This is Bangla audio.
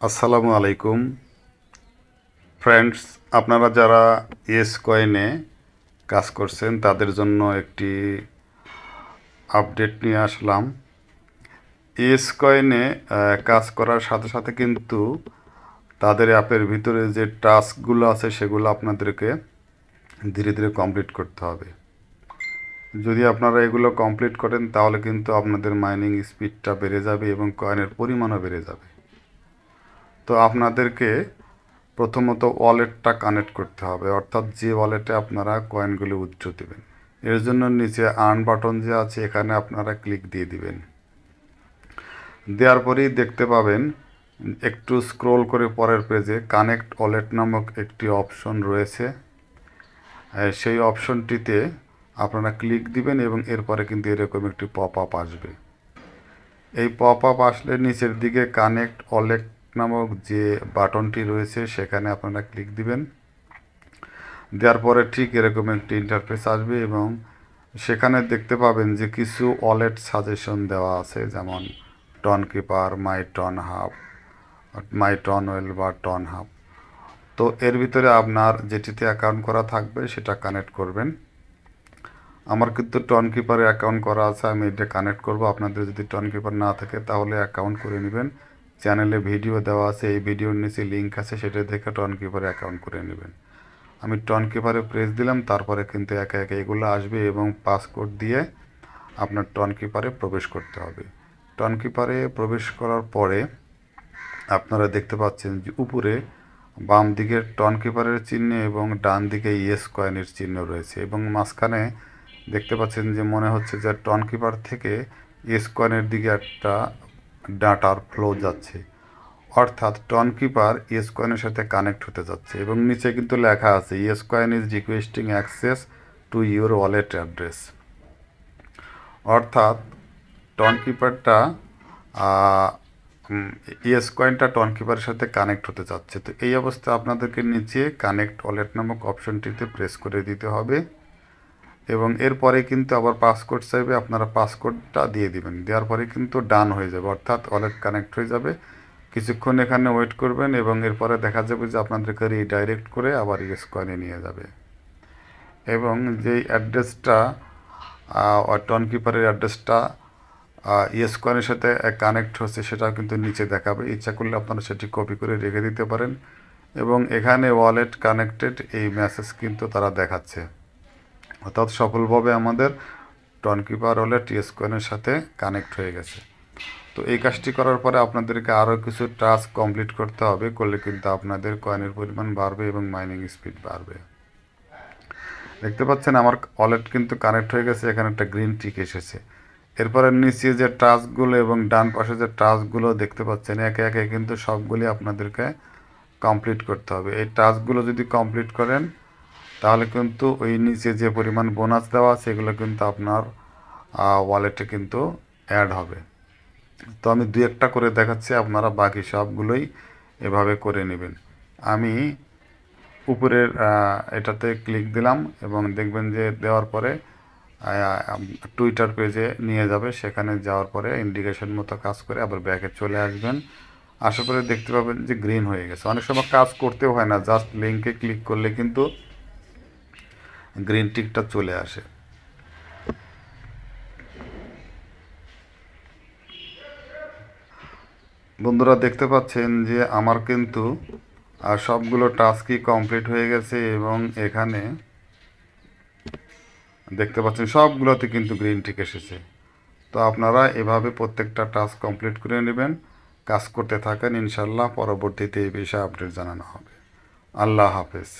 আসসালামু আলাইকুম ফ্রেন্ডস, আপনারা যারা ইয়েস কয়েনে কাজ করছেন তাদের জন্য একটি আপডেট নিয়ে আসলাম। ইয়েস কয়েনে কাজ করার সাথে সাথে কিন্তু তাদের অ্যাপের ভিতরে যে টাস্কগুলো আছে সেগুলো আপনাদেরকে ধীরে ধীরে কমপ্লিট করতে হবে। যদি আপনারা এগুলো কমপ্লিট করেন তাহলে কিন্তু আপনাদের মাইনিং স্পিডটা বেড়ে যাবে এবং কয়েনের পরিমাণও বেড়ে যাবে। তো আপনাদেরকে প্রথমত ওয়ালেটটা কানেক্ট করতে হবে, অর্থাৎ যে ওয়ালেটে আপনারা কয়েনগুলি উইথড্র দেবেন। এর জন্য নিচে আর্ন বাটন যে আছে এখানে আপনারা ক্লিক দিয়ে দিবেন। দেওয়ার পরেই দেখতে পাবেন একটু স্ক্রোল করে পরের পেজে কানেক্ট ওয়ালেট নামক একটি অপশন রয়েছে। সেই অপশনটিতে আপনারা ক্লিক দিবেন এবং এরপরে কিন্তু এরকম একটি পপ আপ আসবে। এই পপ আপ আসলে নিচের দিকে কানেক্ট ওয়ালেট নামক যে বাটনটি রয়েছে সেখানে আপনারা ক্লিক দিবেন। দেওয়ার পরে ঠিক এরকম একটি ইন্টারফেস আসবে এবং সেখানে দেখতে পাবেন যে কিছু ওয়ালেট সাজেশন দেওয়া আছে, যেমন টন কিপার, মাই টন হাব, মাই টন ওয়েল বা টন হাব। তো এর ভিতরে আপনার যেটিতে অ্যাকাউন্ট করা থাকবে সেটা কানেক্ট করবেন। আমার কিন্তু টন কিপারে অ্যাকাউন্ট করা আছে, আমি এটা কানেক্ট করব। আপনাদের যদি টন কিপার না থাকে তাহলে অ্যাকাউন্ট করে নেবেন। চ্যানেলে ভিডিও দেওয়া আছে, এই ভিডিওর নিচে লিঙ্ক আছে, সেটা দেখে টন কিপারে অ্যাকাউন্ট করে নেবেন। আমি টন কিপারে প্রেস দিলাম, তারপরে কিন্তু একে একে এগুলো আসবে এবং পাসকোড দিয়ে আপনার টন কিপারে প্রবেশ করতে হবে। টন কিপারে প্রবেশ করার পরে আপনারা দেখতে পাচ্ছেন যে উপরে বাম দিকে টন কিপারের চিহ্ন এবং ডান দিকে ইয়েস কয়েনের চিহ্ন রয়েছে এবং মাঝখানে দেখতে পাচ্ছেন যে মনে হচ্ছে যে টন কিপার থেকে ইয়েস কয়েনের দিকে একটা ডাটার ফ্লো যাচ্ছে, অর্থাৎ টন কিপার ইয়েস কয়েনের সাথে কানেক্ট হতে যাচ্ছে। এবং নিচে কিন্তু লেখা আছে yes coin is requesting access to your wallet address, অর্থাৎ টন কিপারটা ইয়েস কয়েনটা টন কিপারের সাথে কানেক্ট হতে যাচ্ছে। তো এই অবস্থায় আপনাদেরকে নিচে কানেক্ট ওয়ালেট নামক অপশনটিতে প্রেস করে দিতে হবে এবং এরপরে কিন্তু আবার পাসকোড চাইবে, আপনারা পাসকোডটা দিয়ে দিবেন। দেওয়ার পরে কিন্তু ডান হয়ে যাবে, অর্থাৎ ওয়ালেট কানেক্ট হয়ে যাবে। কিছুক্ষণ এখানে ওয়েট করবেন এবং এরপরে দেখা যাবে যে আপনাদেরকে রিডাইরেক্ট করে আবার ইয়েস কয়েনে নিয়ে যাবে এবং যেই অ্যাড্রেসটা টন কিপারের অ্যাড্রেসটা ইয়েস কয়েনের সাথে কানেক্ট হচ্ছে সেটাও কিন্তু নিচে দেখাবে। ইচ্ছা করলে আপনারা সেটি কপি করে রেখে দিতে পারেন এবং এখানে ওয়ালেট কানেক্টেড এই মেসেজ কিন্তু তারা দেখাচ্ছে, অর্থাৎ সফলভাবে আমাদের টন কিপার ওয়ালেট ইয়েস কয়েনের সাথে কানেক্ট হয়ে গেছে। তো এই কাজটি করার পরে আপনাদেরকে আরও কিছু টাস্ক কমপ্লিট করতে হবে, করলে কিন্তু আপনাদের কয়েনের পরিমাণ বাড়বে এবং মাইনিং স্পিড বাড়বে। দেখতে পাচ্ছেন আমার ওয়ালেট কিন্তু কানেক্ট হয়ে গেছে, এখানে একটা গ্রিন টিক এসেছে। এরপরে নিচে যে টাস্কগুলো এবং ডান পাশে যে টাস্কগুলো দেখতে পাচ্ছেন একে একে কিন্তু সবগুলি আপনাদেরকে কমপ্লিট করতে হবে। এই টাস্কগুলো যদি কমপ্লিট করেন তাহলে কিন্তু ওই নিচে যে পরিমাণ বোনাস দেওয়া সেগুলো কিন্তু আপনার ওয়ালেটে কিন্তু অ্যাড হবে। তো আমি দু একটা করে দেখাচ্ছি, আপনারা বাকি সবগুলোই এভাবে করে নেবেন। আমি উপরের এটাতে ক্লিক দিলাম এবং দেখবেন যে দেওয়ার পরে টুইটার পেজে নিয়ে যাবে। সেখানে যাওয়ার পরে ইন্ডিকেশন মতো কাজ করে আবার ব্যাকে চলে আসবেন। আসার পরে দেখতে পাবেন যে গ্রিন হয়ে গেছে। অনেক সময় কাজ করতেও হয় না, জাস্ট লিঙ্কে ক্লিক করলে কিন্তু গ্রিন টিকটা চলে আসে। বন্ধুরা দেখতে পাচ্ছেন যে আমার কিন্তু সবগুলো টাস্কই কমপ্লিট হয়ে গেছে এবং এখানে দেখতে পাচ্ছেন সবগুলোতে কিন্তু গ্রিন টিক এসেছে। তো আপনারা এভাবে প্রত্যেকটা টাস্ক কমপ্লিট করে নেবেন, কাজ করতে থাকেন, ইনশাল্লাহ পরবর্তীতে এই বিষয়ে আপডেট জানানো হবে। আল্লাহ হাফেজ।